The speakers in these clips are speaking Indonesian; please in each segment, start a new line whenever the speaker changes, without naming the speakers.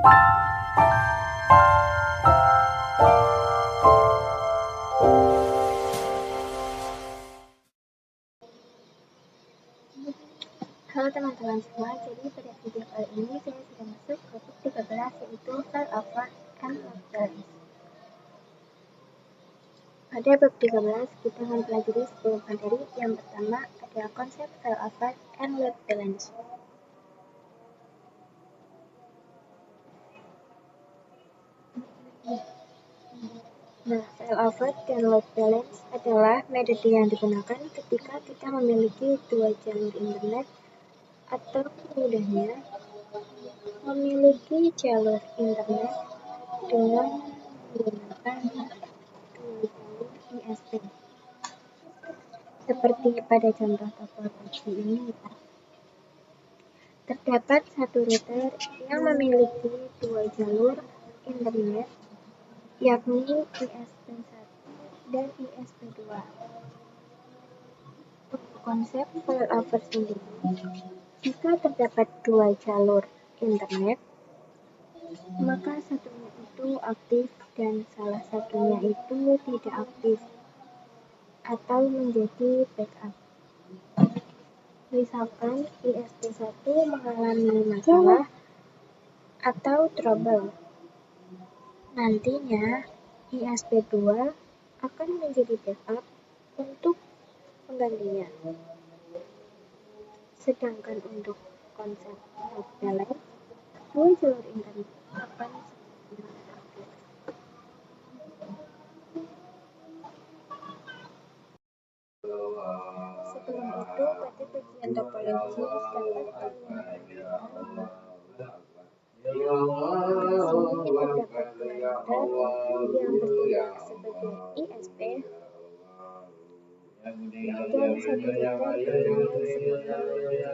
Halo teman-teman semua, jadi pada video kali ini saya sudah masuk ke bab 13 yaitu file over and load balance. Pada bab 13 kita mempelajari 10 materi. Yang pertama adalah konsep file over and load balance. Nah, file over dan load balance adalah metode yang digunakan ketika kita memiliki dua jalur internet atau mudahnya memiliki jalur internet dengan menggunakan dua jalur ISP. Seperti pada contoh topologi ini, terdapat satu router yang memiliki dua jalur internet, yakni ISP1 dan ISP2. Untuk konsep failover sendiri, jika terdapat dua jalur internet, maka satunya itu aktif dan salah satunya itu tidak aktif atau menjadi backup. Misalkan ISP1 mengalami masalah atau trouble, nantinya ISP2 akan menjadi backup untuk penggantinya. Sedangkan untuk konsep load balance, dua jalur internet akan sama-sama aktif. Sebelum itu, pada bagian topologi dapat kalian perhatikan di sini terdapat dua router yang bertindak sebagai ISP dan satu router bertindak sebagai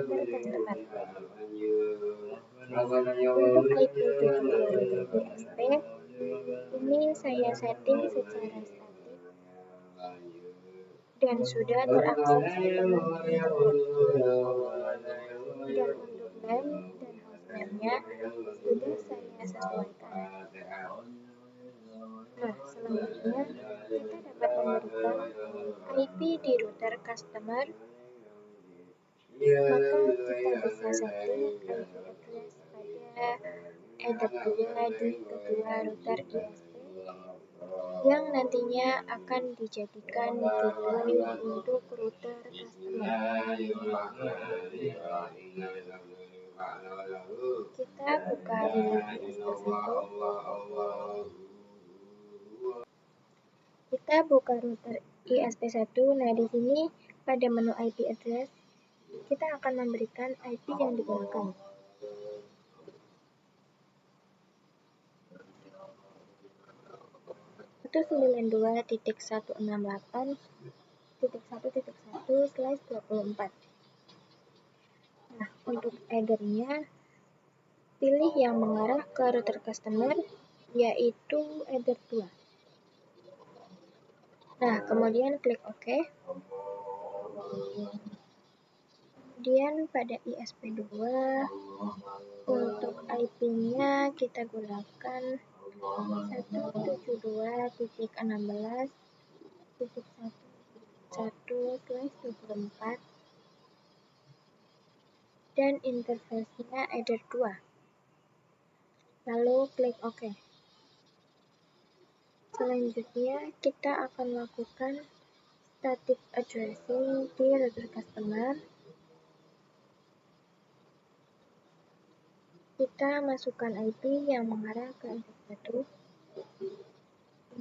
router customer. Untuk IP kedua router ISP ini saya setting secara statik dan sudah terakses dengan internet. Dan untuk LAN dan hostname-nya sudah saya sesuaikan. Nah, selanjutnya kita dapat memberikan IP di router customer. Maka kita bisa setting IP address pada header 2 di kedua router ISP yang nantinya akan dijadikan gateway untuk router customer. Kita buka router ISP1. Kita buka router ISP1. Nah, di sini pada menu IP address kita akan memberikan IP yang digunakan. Itu 92.168.1.1/24. Nah, untuk header-nya pilih yang mengarah ke router customer, yaitu header 2. Nah, kemudian klik OK. Kemudian pada ISP2 untuk IP-nya kita gunakan 172.16.1.1/24 dan interface-nya header 2. Lalu klik OK. Selanjutnya kita akan lakukan static addressing di router customer. Kita masukkan IP yang mengarah ke ISP1.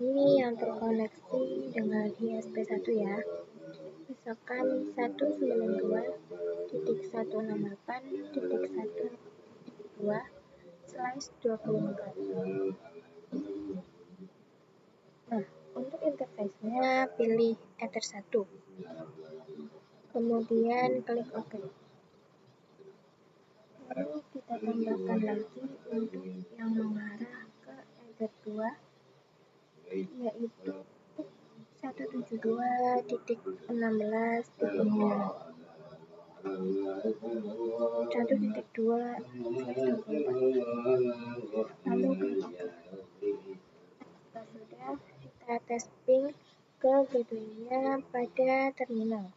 Ini yang terkoneksi dengan ISP1 ya. Misalkan 192.168.1.2/24. Nah, untuk interface-nya pilih Ether 1. Kemudian klik OK. Lalu kita tambahkan lagi untuk yang mengarah ke Ether 2, yaitu 172.16.1.2/24. gateway-nya pada terminal.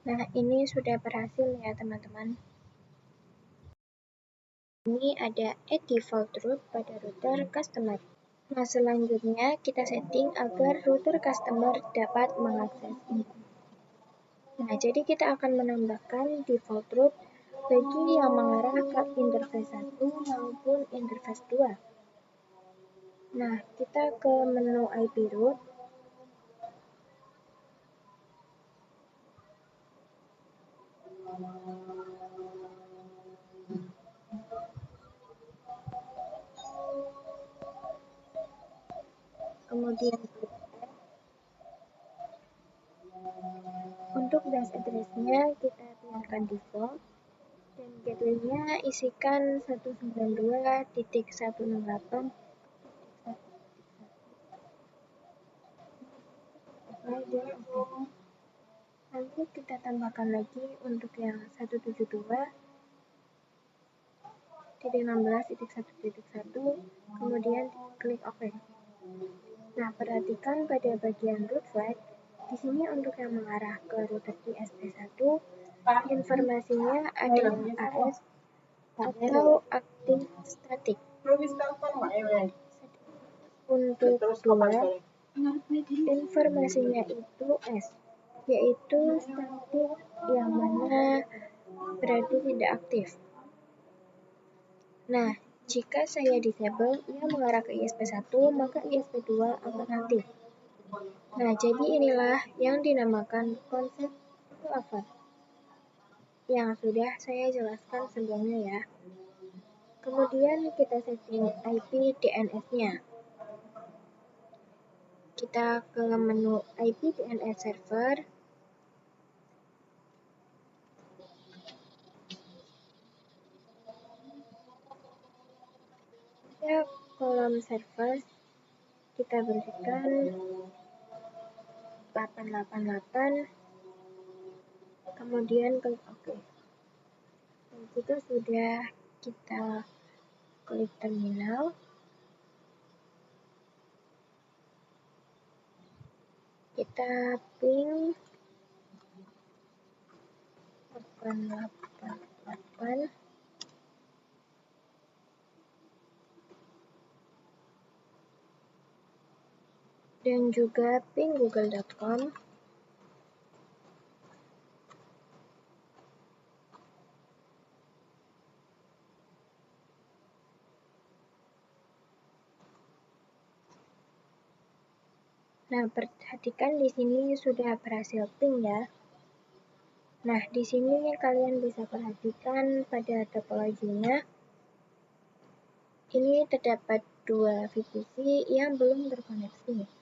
Nah, ini sudah berhasil ya teman-teman. Ini ada add default route pada router customer. Nah, selanjutnya kita setting agar router customer dapat mengakses ini. Nah, jadi kita akan menambahkan default route bagi yang mengarah ke interface 1 maupun interface 2. Nah, kita ke menu IP route. Kemudian untuk base address-nya kita biarkan default dan gateway-nya isikan 192.168. Nanti kita tambahkan lagi untuk yang 172.16.1.1, kemudian klik OK. Nah, perhatikan pada bagian route flag. Di sini untuk yang mengarah ke router ISP1, informasinya adalah AS atau aktif statik. Untuk 2, informasinya itu S, yaitu statik yang mana berarti tidak aktif. Nah, jika saya disable, ia mengarah ke ISP1, maka ISP2 akan aktif. Nah, jadi inilah yang dinamakan konsep failover yang sudah saya jelaskan sebelumnya ya. Kemudian kita setting IP DNS-nya. Kita ke menu IP DNS server. Pada kolom server kita berikan 888, kemudian klik OK. Dan jika sudah kita klik terminal, kita ping 888 dan juga ping google.com. Nah, perhatikan di sini sudah berhasil ping ya. Nah, di sini kalian bisa perhatikan pada topologinya. Ini terdapat 2 VPC yang belum terkoneksi.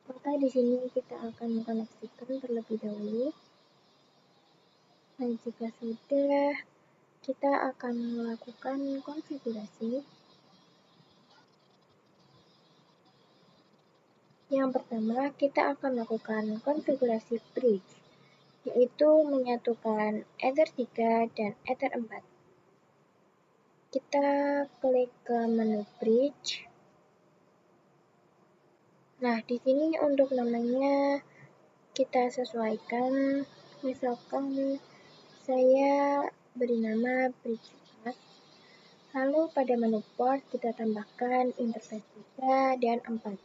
Maka di sini kita akan mengkoneksikan terlebih dahulu. Nah, jika sudah, kita akan melakukan konfigurasi. Yang pertama, kita akan melakukan konfigurasi bridge, yaitu menyatukan Ether 3 dan Ether 4. Kita klik ke menu bridge. Nah, di sini untuk namanya kita sesuaikan. Misalkan saya beri nama bridge 4. Lalu pada menu port kita tambahkan interface 3 dan 4.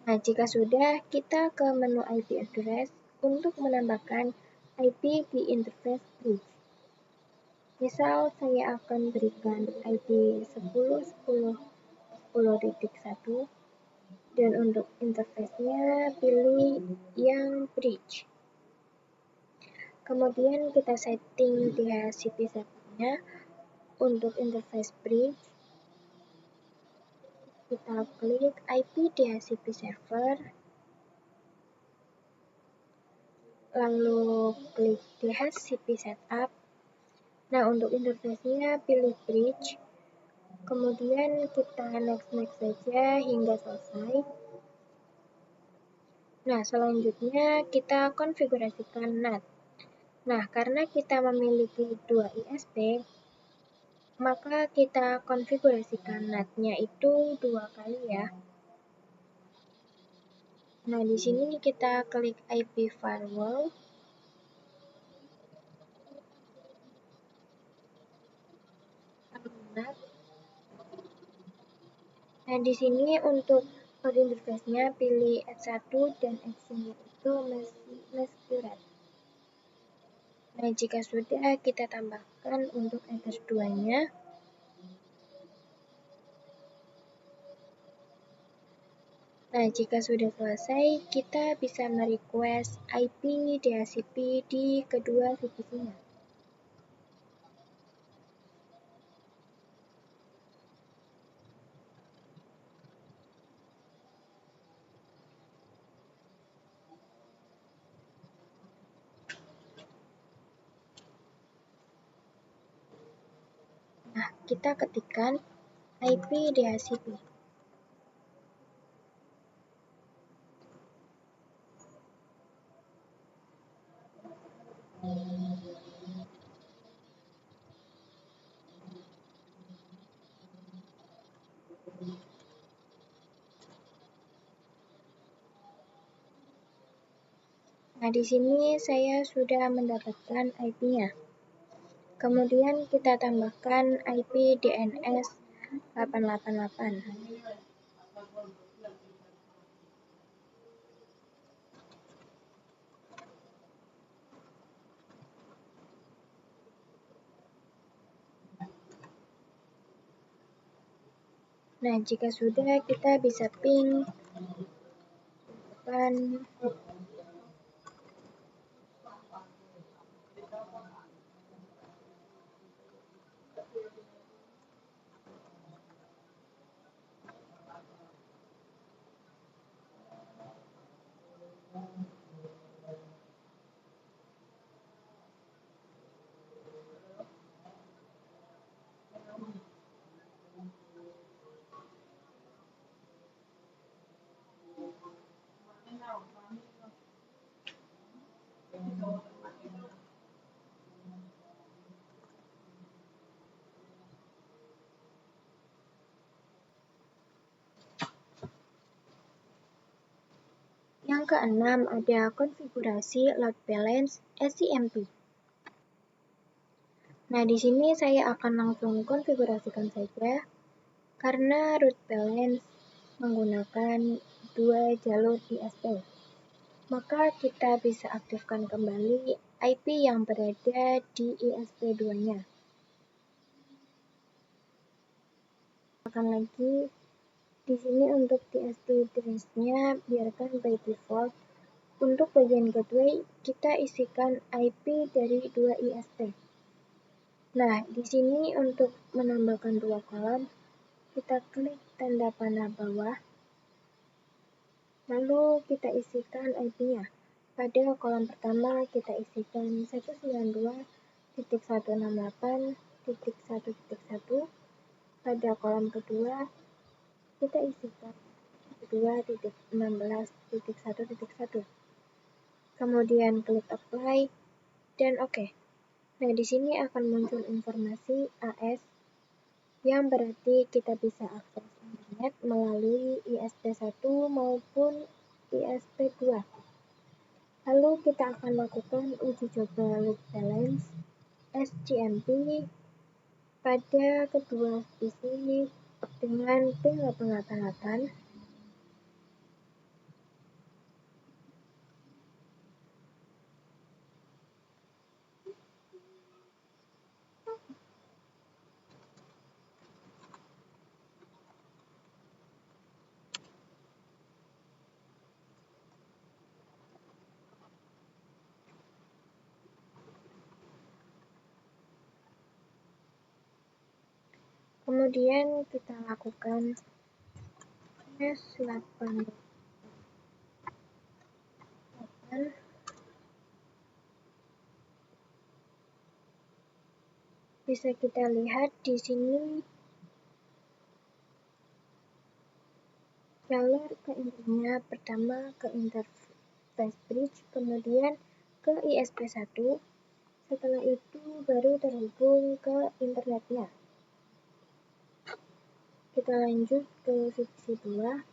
Nah, jika sudah, kita ke menu IP address untuk menambahkan IP di interface bridge. Misal saya akan berikan IP 10.10.10.1 Dan untuk interface-nya pilih yang bridge. Kemudian kita setting DHCP servernya. Untuk interface bridge, kita klik IP DHCP server, lalu klik DHCP setup. Nah, untuk interface-nya pilih bridge, kemudian kita next saja hingga selesai. Nah, selanjutnya kita konfigurasikan NAT. Nah, karena kita memiliki 2 ISP, maka kita konfigurasikan NAT-nya itu 2 kali ya. Nah, di sini kita klik IP firewall. NAT. Nah, di sini untuk port interface-nya pilih F1 dan F-nya itu masquerade. Nah, jika sudah, kita tambahkan untuk address 2-nya. Nah, jika sudah selesai, kita bisa merequest IP DHCP di kedua VPC-nya. Nah, kita ketikkan IP DHCP. Nah, di sini saya sudah mendapatkan IP-nya. Kemudian kita tambahkan IP DNS 888. Nah, jika sudah, kita bisa ping depan. Yang keenam ada konfigurasi load balance SCMP. Nah, di sini saya akan langsung konfigurasikan saja karena root balance menggunakan 2 jalur ISP. Maka kita bisa aktifkan kembali IP yang berada di ISP 2-nya. Akan lagi di sini untuk TCP address-nya biarkan by default. Untuk bagian gateway kita isikan IP dari 2 ISP. Nah, di sini untuk menambahkan 2 kolom, kita klik tanda panah bawah, lalu kita isikan IP-nya. Pada kolom pertama kita isikan 192.168.1.1. Pada kolom kedua kita isikan 2.16.1.1. Kemudian klik apply dan oke. Nah, di sini akan muncul informasi AS yang berarti kita bisa akses internet melalui ISP1 maupun ISP2. Lalu kita akan lakukan uji coba load balance SCMP pada kedua PC dengan ping 888. Kemudian kita lakukan tes 8. Bisa kita lihat di sini jalur ke intinya pertama ke interface bridge, kemudian ke ISP1. Setelah itu baru terhubung ke internetnya. Kita lanjut ke VPC 2.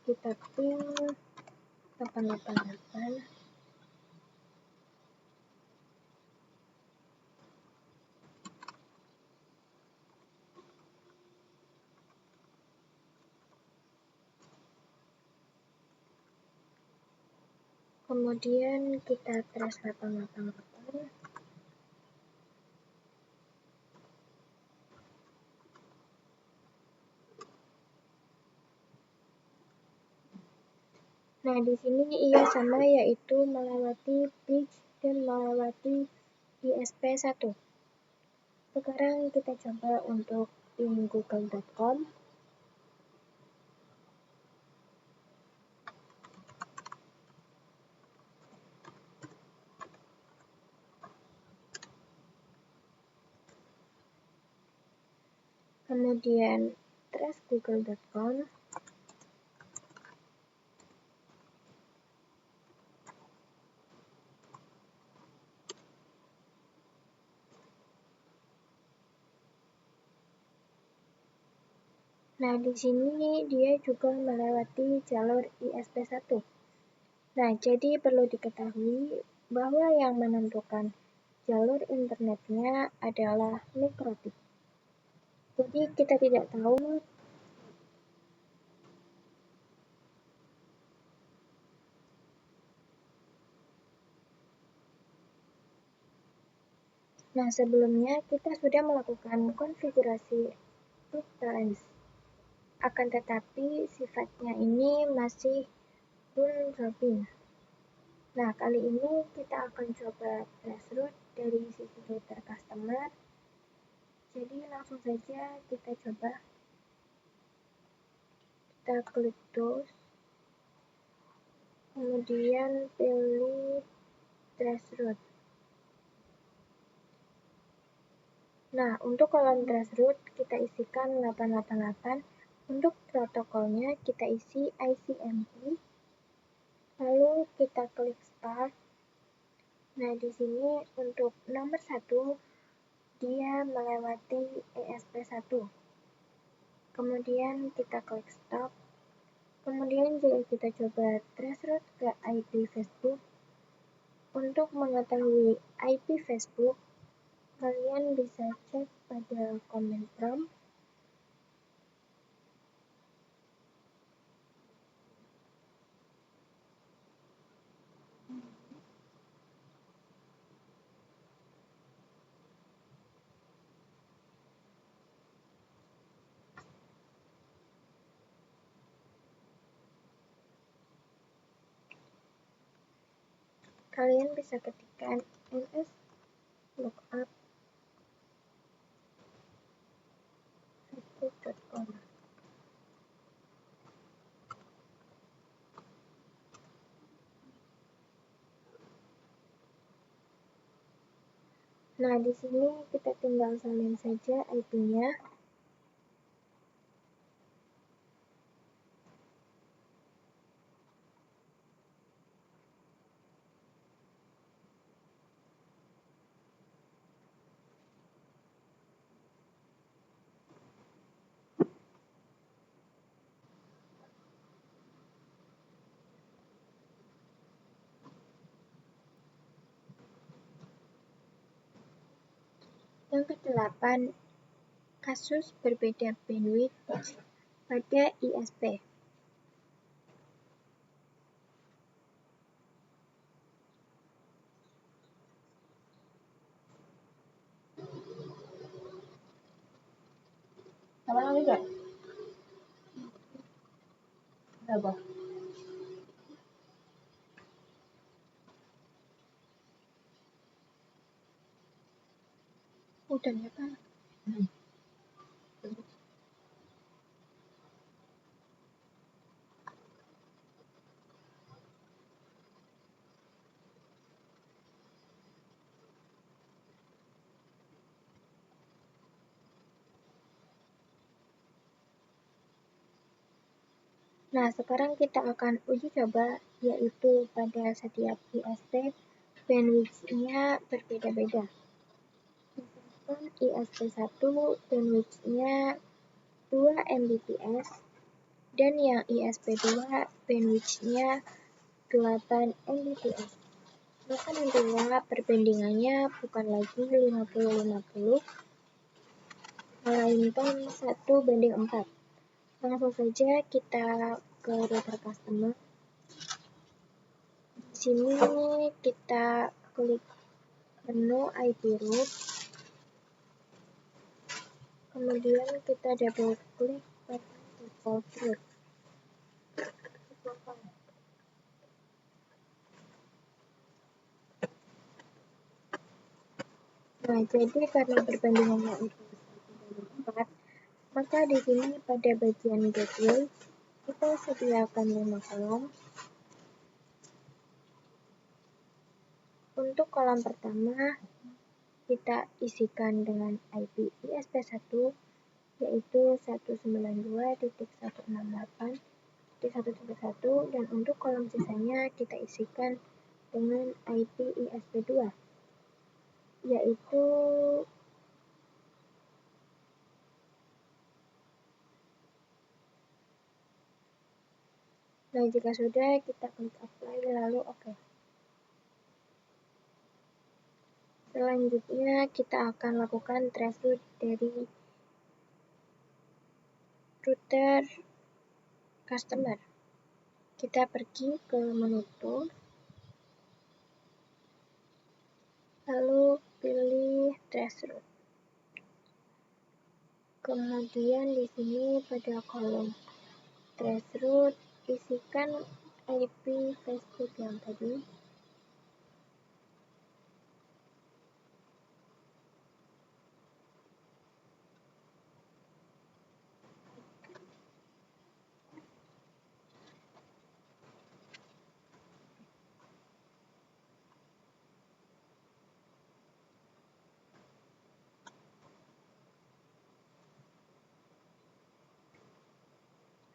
Kita pin 888. Kemudian kita trace 888. Nah, di sini ia sama, yaitu melewati bridge dan melewati ISP1. Sekarang kita coba untuk pin google.com. Kemudian trace google.com. Nah, di sini dia juga melewati jalur ISP1. Nah, jadi perlu diketahui bahwa yang menentukan jalur internetnya adalah mikrotip. Jadi kita tidak tahu. Nah, sebelumnya kita sudah melakukan konfigurasi root balance. Akan tetapi sifatnya ini masih round robin. Nah, kali ini kita akan coba trace root dari sisi router customer. Jadi langsung saja kita coba. Kita klik those. Kemudian pilih trace root. Nah, untuk kolom trace root kita isikan 888. Untuk protokolnya kita isi ICMP. Lalu kita klik start. Nah, di sini untuk nomor 1 dia melewati ESP1. Kemudian kita klik stop. Kemudian jika kita coba trace root ke IP Facebook, untuk mengetahui IP Facebook, kalian bisa cek pada command prompt. Kalian bisa ketikkan ns lookup facebook.com. Nah, di sini kita tinggal salin saja IP-nya. Yang ke-8, kasus berbeda bandwidth pada ISP. Sama lagi gak? Berapa? Udah ya, Pak. Nah, sekarang kita akan uji coba, yaitu pada setiap ISP, bandwidth-nya berbeda-beda. Misalkan ISP1 bandwidth-nya 2 Mbps, dan yang ISP2 bandwidth-nya 8 Mbps. Maka nantinya perbandingannya bukan lagi 50-50, melainkan 1:4. Langsung saja kita ke router customer. Di sini kita klik menu IP route, kemudian kita double klik pada default route. Nah, jadi karena perbandingannya itu 1:4, maka di sini pada bagian gateway kita sediakan 5 kolom. Untuk kolom pertama kita isikan dengan IP ISP1, yaitu 192.168.1.1, dan untuk kolom sisanya kita isikan dengan IP ISP2, yaitu nah, jika sudah, kita klik apply lalu OK. Selanjutnya kita akan lakukan traceroute dari router customer. Kita pergi ke menu tool, lalu pilih traceroute. Kemudian di sini pada kolom traceroute isikan IP Facebook yang tadi.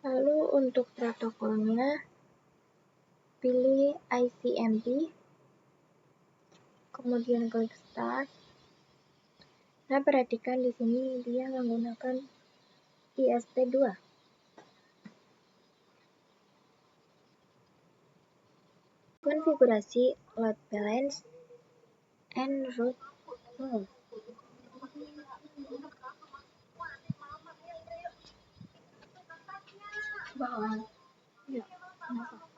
Lalu untuk protokolnya pilih ICMP, kemudian klik start. Nah, perhatikan di sini dia menggunakan ISP2. Konfigurasi load balance and route rules. Ya, kenapa?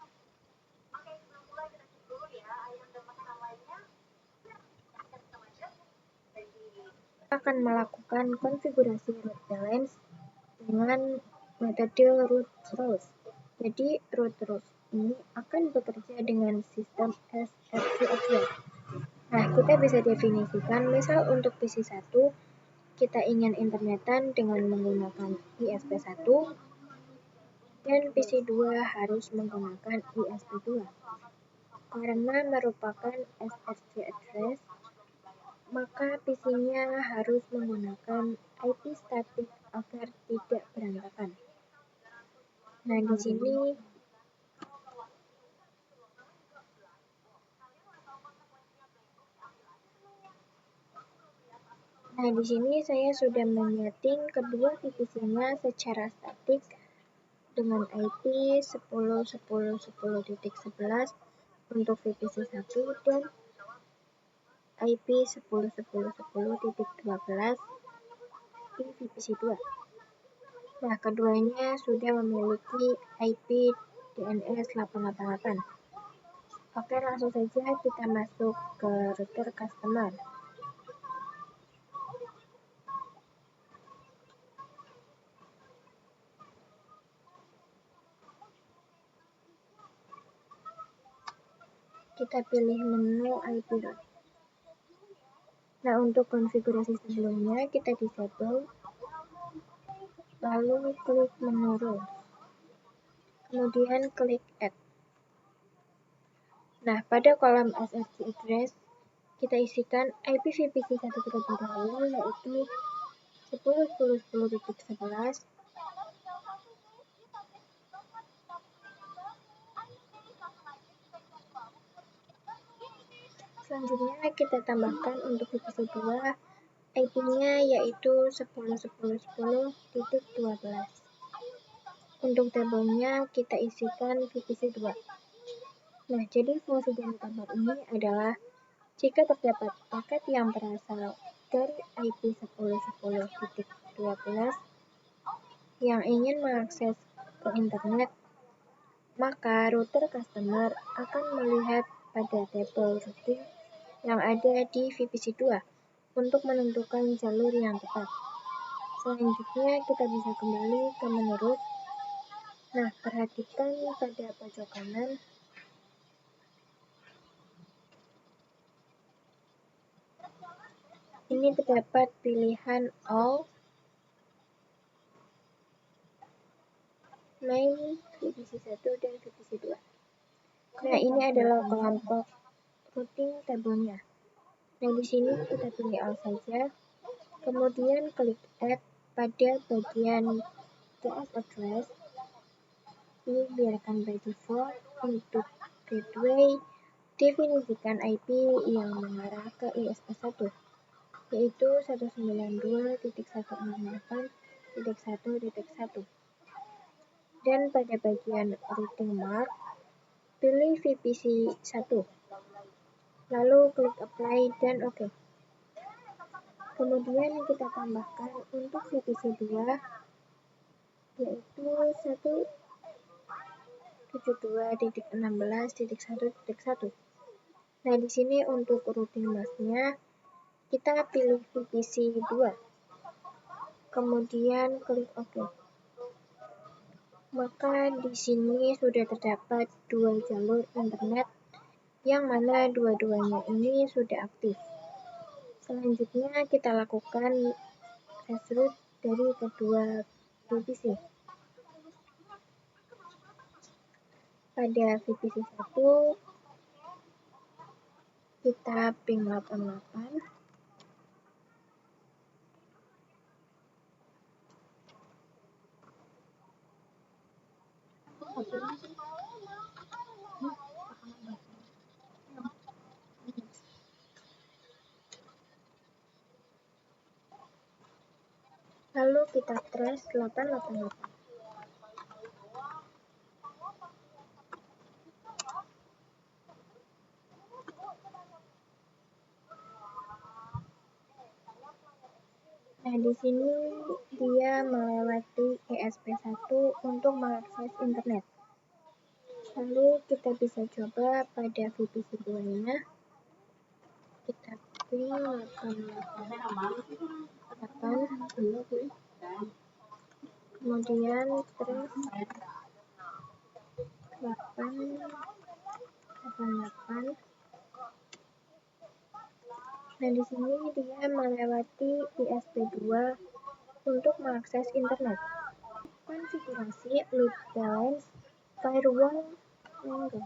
Akan melakukan konfigurasi route balance dengan metode route rules. Jadi route rules ini akan bekerja dengan sistem SRC address. Nah, kita bisa definisikan, misal untuk PC1 kita ingin internetan dengan menggunakan ISP1, dan PC2 harus menggunakan ISP2 karena merupakan SRC address, maka PC-nya harus menggunakan IP statik agar tidak berantakan. Nah, di sini saya sudah menyeting kedua VPC-nya secara statik dengan IP 10.10.10.11 untuk VPC1 dan IP 10.10.10.12 di VPC2. Nah, keduanya sudah memiliki IP DNS 888. Oke, langsung saja kita masuk ke router customer. Kita pilih menu IP route. Nah, untuk konfigurasi sebelumnya kita disable, lalu klik menu rules, kemudian klik add. Nah, pada kolom SSC address kita isikan IP VPC 1 terlebih dahulu, yaitu 10.10.10.11, Selanjutnya kita tambahkan untuk VPC 2 IP-nya yaitu 10.10.10.12. Untuk tabelnya kita isikan VPC 2. Nah, jadi fungsi dari tabel ini adalah jika terdapat paket yang berasal dari IP 10.10.12 yang ingin mengakses ke internet, maka router customer akan melihat pada tabel routing yang ada di VPC 2 untuk menentukan jalur yang tepat. Selanjutnya kita bisa kembali ke menu root. Nah, perhatikan pada pojok kanan. Ini terdapat pilihan all, main, VPC 1, dan VPC 2. Nah, ini adalah kelompok routing tabelnya. Nah, di sini kita pilih all saja. Kemudian klik add pada bagian TS address. Ini biarkan by default. Untuk gateway, definisikan IP yang mengarah ke ISP1, yaitu 192.168.1.1. Dan pada bagian routing mark, pilih VPC 1. Lalu klik apply dan OK. Kemudian kita tambahkan untuk VPC 2 yaitu 172.16.1.1. Nah, di sini untuk routing mask-nya kita pilih VPC 2. Kemudian klik OK. Maka di sini sudah terdapat 2 jalur internet yang mana dua-duanya ini sudah aktif. Selanjutnya kita lakukan restart dari kedua VPC. Pada VPC 1 kita ping 88. Lalu kita trace 888. Nah, di sini dia melewati ESP1 untuk mengakses internet. Lalu kita bisa coba pada VPC 2-nya. Kita ping 888. Kemudian trace 888. Nah, di sini dia melewati ISP2 untuk mengakses internet. Konfigurasi load balance firewall manage.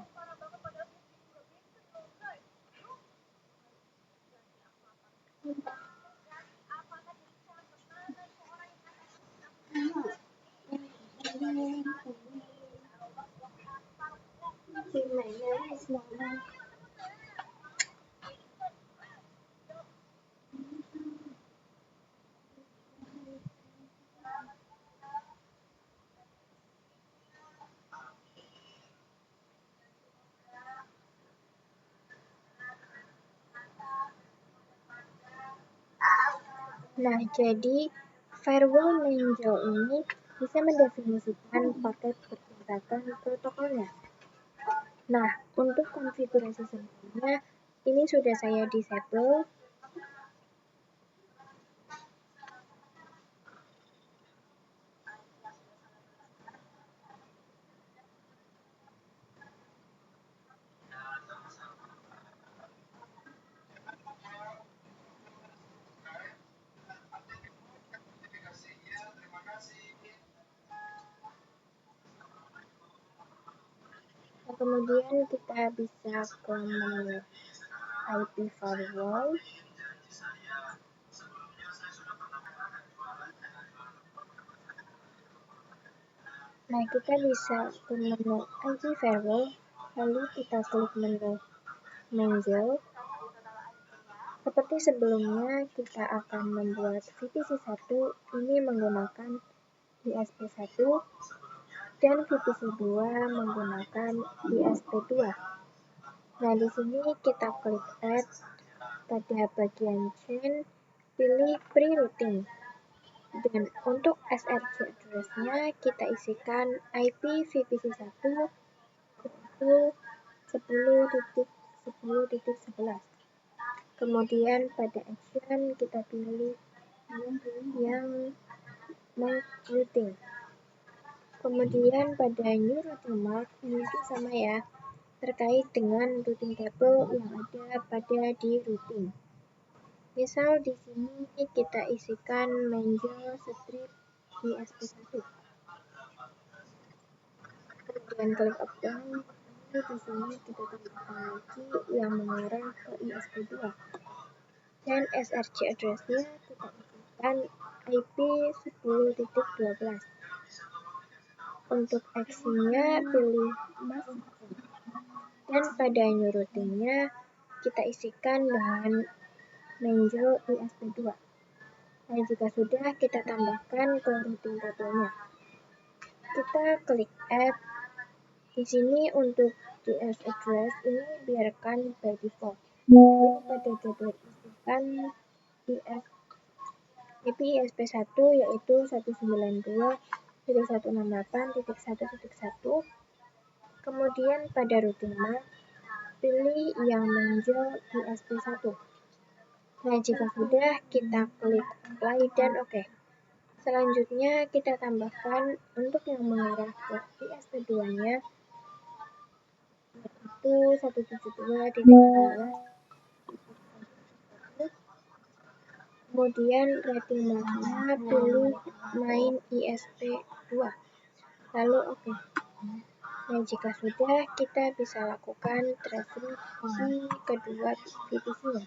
Nah, jadi firewall manager ini bisa mendefinisikan paket pergerakan protokolnya. Nah, untuk konfigurasi sebelumnya, ini sudah saya disable. Nah, kemudian kita bisa ke menu IP firewall. Nah, kita bisa ke menu IP firewall, lalu kita klik menu manager. Seperti sebelumnya, kita akan membuat VPC1 ini menggunakan ISP1 dan VPC2 menggunakan ISP2. Nah, di sini kita klik Add. Pada bagian Chain, pilih Pre-routing. Dan untuk SRC address-nya kita isikan IP VPC1 itu 10.10.11. Kemudian pada action kita pilih yang make routing. Kemudian pada new routing mark ini sama ya, terkait dengan routing table yang ada pada di routing. Misal di sini kita isikan Menjo strip ISP1. Kemudian klik apply. Di sini kita tambahkan lagi yang mengarah ke ISP2. Dan SRC address-nya kita isikan IP 10.12. Untuk action-nya pilih masuk. Dan pada new routing-nya kita isikan dengan Menjo ISP2. Nah, jika sudah, kita tambahkan ke routing table-nya. Kita klik add. Di sini untuk DS address ini biarkan by default. Lalu pada jadwal isikan IP ISP1 yaitu 192.168.1.1. Kemudian pada routing mark pilih yang Menjo ISP1. Nah, jika sudah, kita klik apply dan OK. Selanjutnya kita tambahkan untuk yang mengarah ke ISP2-nya yaitu 172.16. Kemudian rating marknya pilih main ISP2. Lalu OK. Nah, jika sudah, kita bisa lakukan tracing di kedua VPC-nya.